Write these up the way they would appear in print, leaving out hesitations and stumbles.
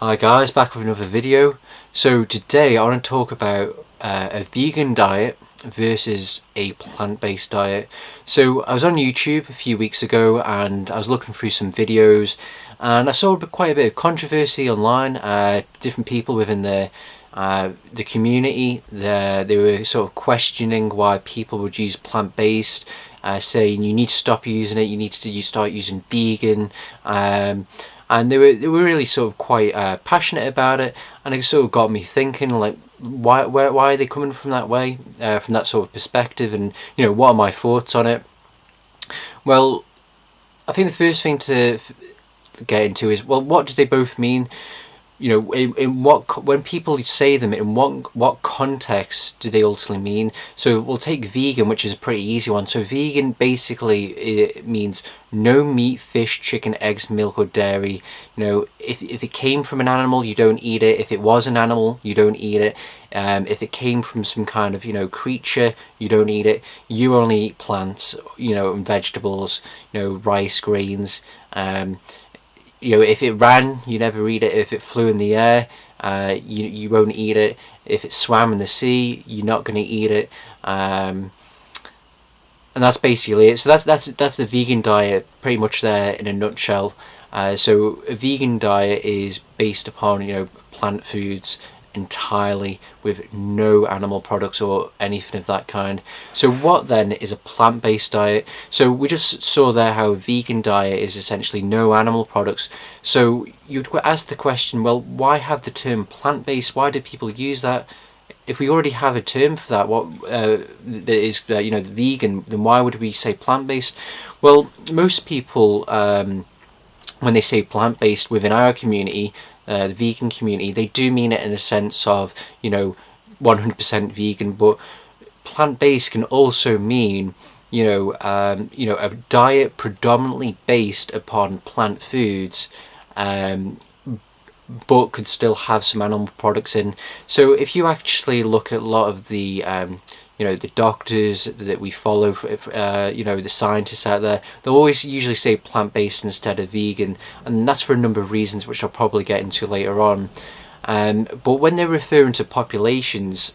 Hi guys, back with another video. So today I want to talk about a vegan diet versus a plant-based diet. So I was on YouTube a few weeks ago and I was looking through some videos and I saw quite a bit of controversy online. Different people within the community, they were sort of questioning why people would use plant-based, saying you need to stop using it, you start using vegan. And they were really sort of quite passionate about it, and it sort of got me thinking, like, why are they coming from that way, from that sort of perspective, and what are my thoughts on it? Well, I think the first thing to get into is, well, what do they both mean? In what, when people say them, in what context do they ultimately mean? So we'll take vegan, which is a pretty easy one. So vegan basically it means no meat, fish, chicken, eggs, milk or dairy. If it came from an animal, you don't eat it. If it was an animal, you don't eat it. If it came from some kind of creature, you don't eat it. You only eat plants, and vegetables, rice, grains. If it ran, you never eat it. If it flew in the air, you won't eat it. If it swam in the sea, you're not going to eat it. And that's basically it. So that's the vegan diet, pretty much there in a nutshell. So a vegan diet is based upon plant foods entirely, with no animal products or anything of that kind. So what then is a plant-based diet? So we just saw there how a vegan diet is essentially no animal products. So you'd ask the question, well, why have the term plant-based? Why do people use that? If we already have a term for that, what that is vegan, then why would we say plant-based? Well, most people when they say plant-based within our community, the vegan community, they do mean it in a sense of 100% vegan, but plant-based can also mean a diet predominantly based upon plant foods, but could still have some animal products in. So if you actually look at a lot of the the doctors that we follow, the scientists out there, they'll always usually say plant-based instead of vegan, and that's for a number of reasons which I'll probably get into later on. But when they're referring to populations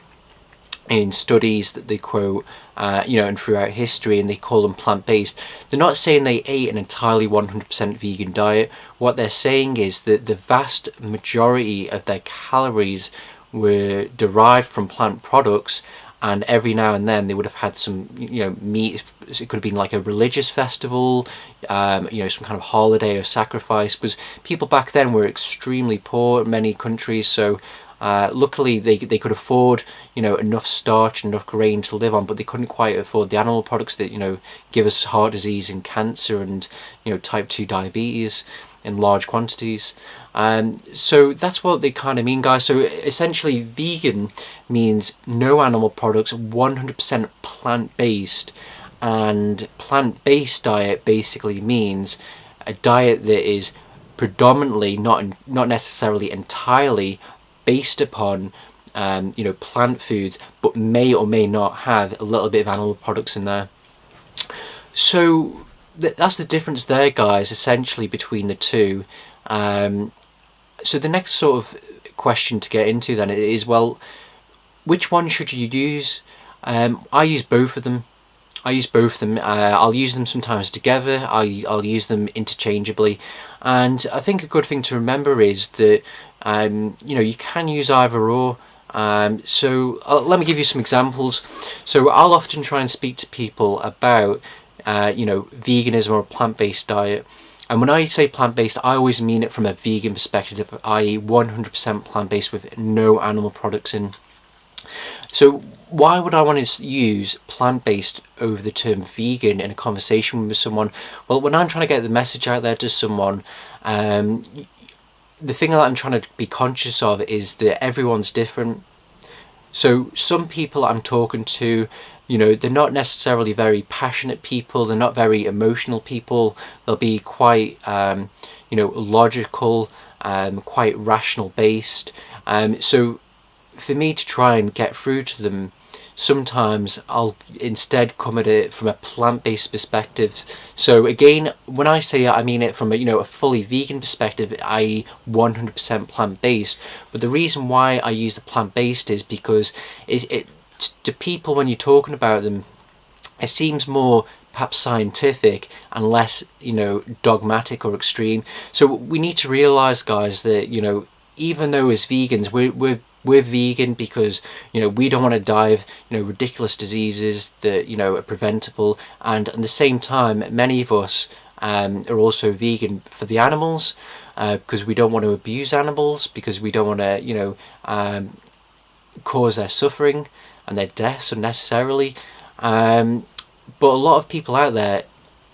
in studies that they quote, and throughout history, and they call them plant-based, they're not saying they ate an entirely 100% vegan diet. What they're saying is that the vast majority of their calories were derived from plant products, and every now and then they would have had some meat. It could have been like a religious festival, some kind of holiday or sacrifice, because people back then were extremely poor in many countries, so luckily they could afford enough starch and enough grain to live on, but they couldn't quite afford the animal products that give us heart disease and cancer and type 2 diabetes in large quantities. So that's what they kind of mean, guys. So essentially vegan means no animal products, 100% plant-based, and plant-based diet basically means a diet that is predominantly, not necessarily entirely, based upon plant foods, but may or may not have a little bit of animal products in there. So that's the difference there, guys, essentially between the two. So the next sort of question to get into then is, well, which one should you use? I use both of them. I'll use them sometimes together. I'll use them interchangeably. And I think a good thing to remember is that you can use either or. So let me give you some examples. So I'll often try and speak to people about veganism or a plant-based diet. And when I say plant-based, I always mean it from a vegan perspective, i.e. 100% plant-based with no animal products in. So why would I want to use plant-based over the term vegan in a conversation with someone? Well, when I'm trying to get the message out there to someone, the thing that I'm trying to be conscious of is that everyone's different. So some people I'm talking to, they're not necessarily very passionate people, they're not very emotional people, they'll be quite, logical, quite rational based. So for me to try and get through to them, sometimes I'll instead come at it from a plant-based perspective. So again, when I say it, I mean it from a fully vegan perspective, i.e. 100% plant-based. But the reason why I use the plant-based is because it to people, when you're talking about them, it seems more perhaps scientific and less dogmatic or extreme. So we need to realize, guys, that even though as vegans we're vegan because we don't want to die of ridiculous diseases that are preventable, and at the same time many of us are also vegan for the animals, because we don't want to abuse animals, because we don't want to cause their suffering and their deaths unnecessarily. But a lot of people out there,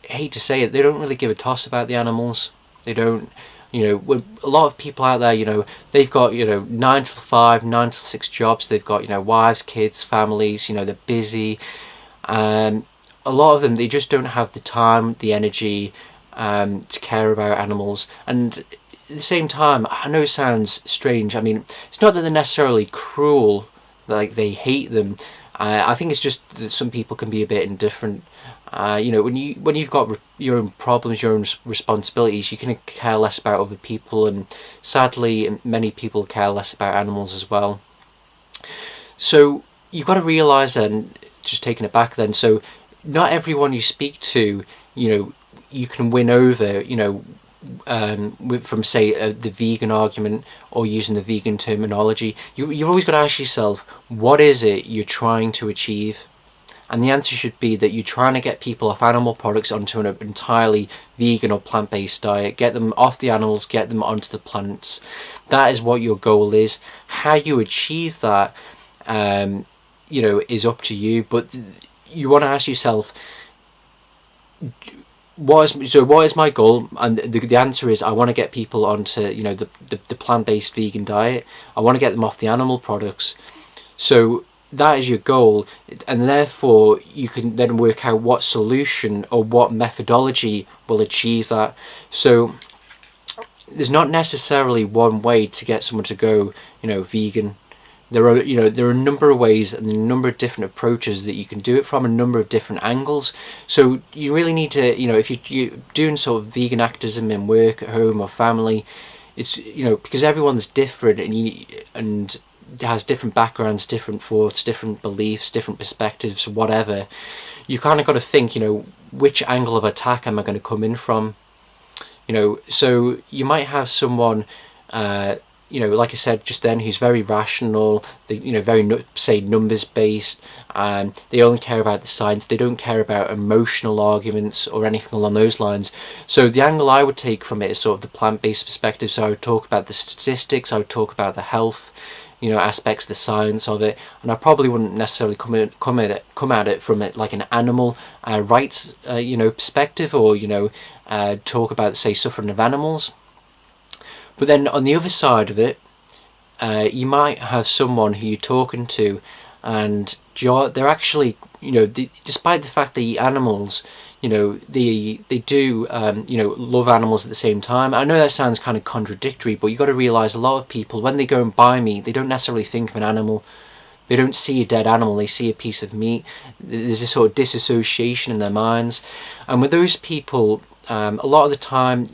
hate to say it, they don't really give a toss about the animals. They don't, when a lot of people out there, they've got 9 to 5, 9 to 6 jobs. They've got wives, kids, families. They're busy. A lot of them, they just don't have the time, the energy to care about animals. And at the same time, I know it sounds strange. I mean, it's not that they're necessarily cruel, like they hate them. I think it's just that some people can be a bit indifferent. When you've got your own problems, your own responsibilities, you can care less about other people, and sadly, many people care less about animals as well. So you've got to realise, and just taking it back then, so not everyone you speak to, you can win over, from say the vegan argument, or using the vegan terminology. You've always got to ask yourself, what is it you're trying to achieve? And the answer should be that you're trying to get people off animal products onto an entirely vegan or plant-based diet, get them off the animals, get them onto the plants. That is what your goal is. How you achieve that is up to you, but you want to ask yourself, what is my goal? And the answer is, I want to get people onto the plant-based vegan diet. I want to get them off the animal products. So that is your goal, and therefore you can then work out what solution or what methodology will achieve that. So there's not necessarily one way to get someone to go vegan. There are a number of ways and a number of different approaches that you can do it from, a number of different angles. So you really need to, if you're doing sort of vegan activism in work, at home, or family, it's because everyone's different, and has different backgrounds, different thoughts, different beliefs, different perspectives, whatever. You kind of got to think, which angle of attack am I going to come in from? So you might have someone, like I said just then, who's very rational, very, say, numbers based, and they only care about the science. They don't care about emotional arguments or anything along those lines. So the angle I would take from it is sort of the plant-based perspective. So I would talk about the statistics, I would talk about the health, aspects, the science of it, and I probably wouldn't necessarily come at it from it like an animal rights perspective, or talk about, say, suffering of animals. But then on the other side of it, you might have someone who you're talking to, and they're actually, despite the fact they eat animals, they do love animals at the same time. I know that sounds kind of contradictory, but you got to realize a lot of people, when they go and buy meat, they don't necessarily think of an animal. They don't see a dead animal, they see a piece of meat. There's a sort of disassociation in their minds. And with those people, a lot of the time,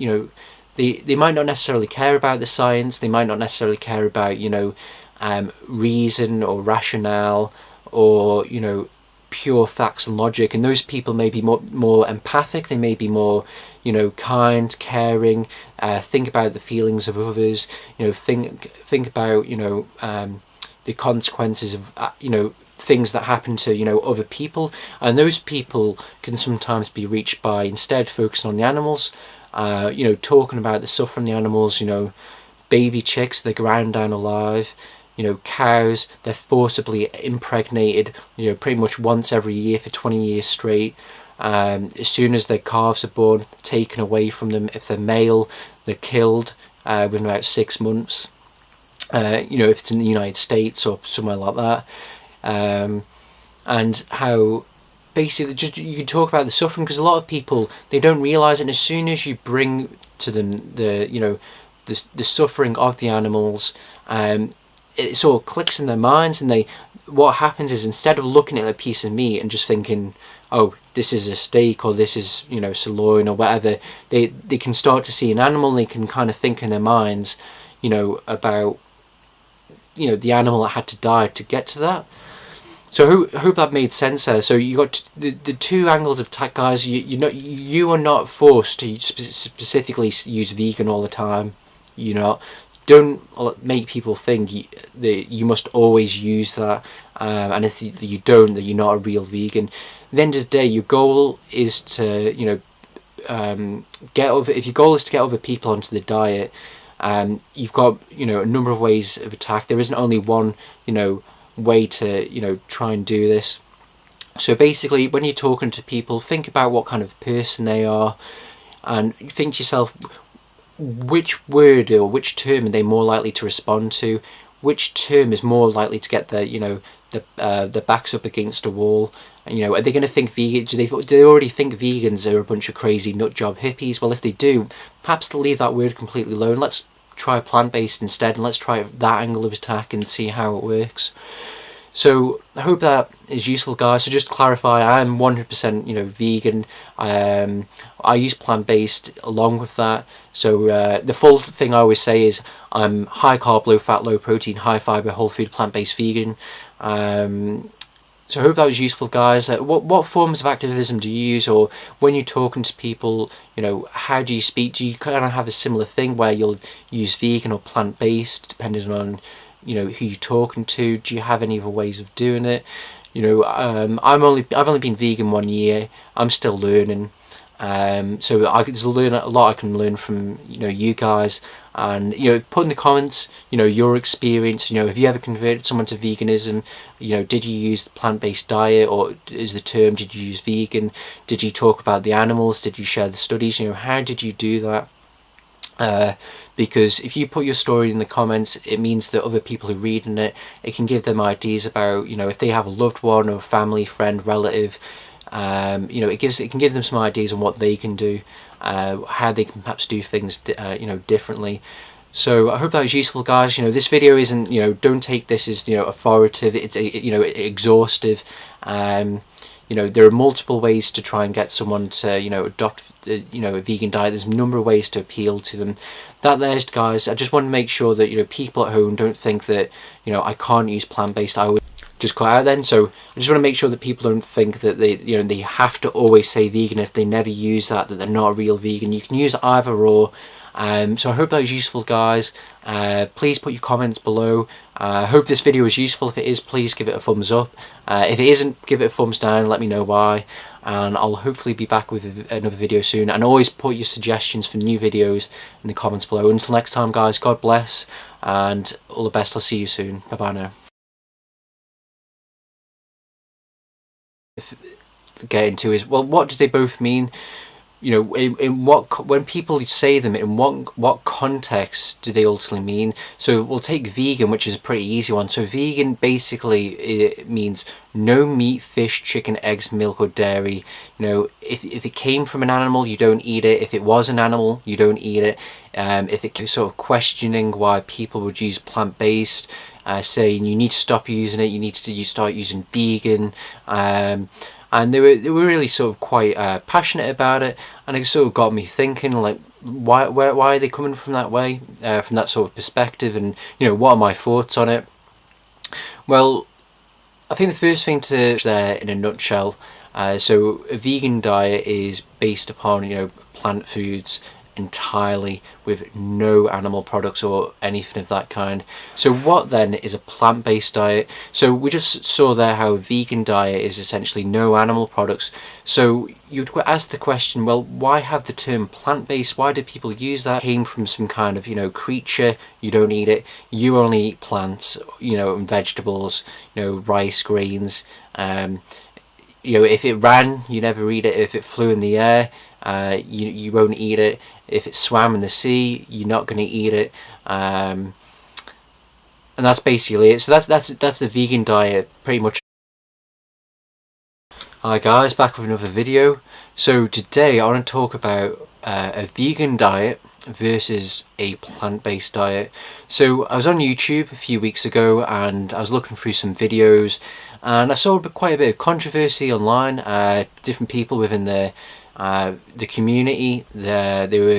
they might not necessarily care about the science, they might not necessarily care about reason or rationale, or pure facts and logic. And those people may be more empathic, they may be more kind, caring, think about the feelings of others, think about the consequences of things that happen to other people. And those people can sometimes be reached by instead focusing on the animals, talking about the suffering the animals, baby chicks, they're ground down alive, cows, they're forcibly impregnated, pretty much once every year for 20 years straight. As soon as their calves are born, taken away from them. If they're male, they're killed within about 6 months. If it's in the United States or somewhere like that. And how basically just you can talk about the suffering, because a lot of people, they don't realise it, and as soon as you bring to them the suffering of the animals, it sort of clicks in their minds, and what happens is, instead of looking at a piece of meat and just thinking, oh, this is a steak, or this is, you know, sirloin or whatever, they can start to see an animal, and they can kind of think in their minds, you know, about, you know, the animal that had to die to get to that. So I hope that made sense there. So you got the two angles of attack, guys. You are not forced to specifically use vegan all the time. You know, don't make people think that you must always use that. And if you don't, that you're not a real vegan. At the end of the day, your goal is to, you know, if your goal is to get other people onto the diet, you've got, you know, a number of ways of attack. There isn't only one, you know, way to, you know, try and do this. So basically, when you're talking to people, think about what kind of person they are, and think to yourself, which word or which term are they more likely to respond to? Which term is more likely to get their, you know, the backs up against a wall? You know, are they going to think vegan? Do they already think vegans are a bunch of crazy nut job hippies? Well, if they do, perhaps they'll leave that word completely alone. Let's try plant-based instead, and let's try that angle of attack and see how it works. So I hope that is useful, guys. So just to clarify, I am 100%, you know, vegan. I use plant-based along with that. So the full thing I always say is I'm high carb, low fat, low protein, high fiber, whole food, plant-based vegan. So I hope that was useful, guys. What forms of activism do you use, or when you're talking to people, you know, how do you speak? Do you kind of have a similar thing where you'll use vegan or plant-based depending on, you know, who you're talking to? Do you have any other ways of doing it? You know, I've only been vegan 1 year. I'm still learning. So there's a lot I can learn from, you know, you guys. And, you know, put in the comments, you know, your experience. You know, have you ever converted someone to veganism? You know, did you use the plant-based diet, or is the term, did you use vegan? Did you talk about the animals? Did you share the studies? You know, how did you do that? Because if you put your story in the comments, it means that other people who are reading it can give them ideas about, you know, if they have a loved one or family, friend, relative, you know, it can give them some ideas on what they can do, how they can perhaps do things, you know, differently. So I hope that was useful, guys. You know, this video isn't, you know, don't take this as, you know, authoritative. It's you know, exhaustive. You know, there are multiple ways to try and get someone to, you know, adopt, you know, a vegan diet. There's a number of ways to appeal to them. There's, guys. I just want to make sure that, you know, people at home don't think that, you know, I can't use plant-based. I would just cut out then. So I just want to make sure that people don't think that they, you know, they have to always say vegan. If they never use that they're not a real vegan. You can use either or. So I hope that was useful, guys. Please put your comments below. I hope this video was useful. If it is, please give it a thumbs up. If it isn't, give it a thumbs down. Let me know why. And I'll hopefully be back with another video soon. And always put your suggestions for new videos in the comments below. Until next time, guys, God bless. And all the best. I'll see you soon. Bye-bye now. Get into is, well, what do they both mean? You know, in what, when people say them, in what context do they ultimately mean? So we'll take vegan, which is a pretty easy one. So vegan basically, it means no meat, fish, chicken, eggs, milk, or dairy. You know, if it came from an animal, you don't eat it. If it was an animal, you don't eat it. If it sort of questioning why people would use plant-based, saying you need to stop using it, you need to start using vegan. And they were really sort of quite passionate about it, and it sort of got me thinking, like, why are they coming from that way, from that sort of perspective, and, you know, what are my thoughts on it? Well, I think the first thing to there in a nutshell, so a vegan diet is based upon, you know, plant foods entirely, with no animal products or anything of that kind. So what then is a plant-based diet? So we just saw there how a vegan diet is essentially no animal products. So you'd ask the question, well, why have the term plant-based? Why do people use that? It came from some kind of, you know, creature. You don't eat it. You only eat plants, you know, and vegetables, you know, rice, grains. You know, if it ran, you never eat it. If it flew in the air, you won't eat it. If it swam in the sea, you're not going to eat it. And that's basically it. So that's the vegan diet, pretty much. Hi guys, back with another video. So today I want to talk about a vegan diet versus a plant-based diet. So I was on YouTube a few weeks ago and I was looking through some videos and I saw quite a bit of controversy online. Different people within the community, they were